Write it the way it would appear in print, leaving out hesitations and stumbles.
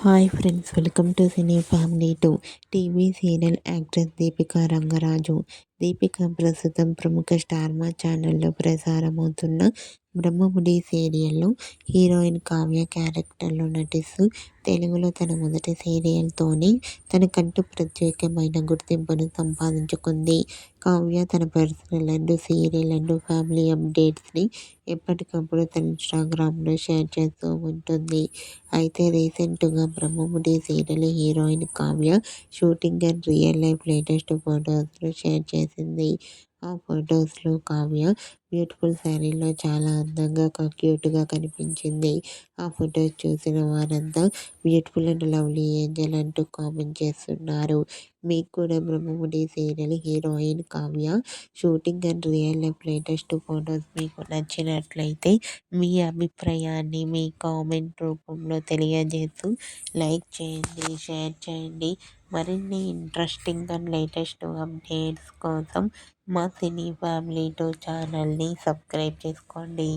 Hi friends, welcome to cine family 2. TV serial actress Deepika Rangaraju. Deepika ప్రస్తుతం ప్రముఖ star మా ఛానల్లో ప్రసారమవుతున్న బ్రహ్మముడి సీరియల్లో హీరోయిన్ కావ్య క్యారెక్టర్లో నటిస్తూ తెలుగులో తన మొదటి సీరియల్తోనే తనకంటూ ప్రత్యేకమైన గుర్తింపును సంపాదించుకుంది. కావ్య తన personal and serial and family అప్డేట్స్ని ఎప్పటికప్పుడు తన ఇన్స్టాగ్రామ్లో షేర్ చేస్తూ ఉంటుంది. అయితే రీసెంట్గా Brahmamudi serial heroine Kavya shooting and real life latest ఫొటోస్ను షేర్ చేసింది. ఆ ఫొటోస్లో కావ్య బ్యూటిఫుల్ శారీలో చాలా అందంగా క్యూట్గా కనిపించింది. ఆ ఫొటోస్ చూసిన వారంతా బ్యూటిఫుల్ అండ్ లవ్లీ ఏంజల్ అంటూ కామెంట్ చేస్తున్నారు. మీకు కూడా Brahmamudi serial heroine Kavya shooting and real life latest photos మీకు నచ్చినట్లయితే మీ అభిప్రాయాన్ని మీ కామెంట్ రూపంలో తెలియజేస్తూ లైక్ చేయండి, షేర్ చేయండి. మరిన్ని ఇంట్రెస్టింగ్ అండ్ లేటెస్ట్ అప్డేట్స్ కోసం మా సినీ ఫ్యామిలీ 2 ఛానల్ని సబ్స్క్రైబ్ చేసుకోండి.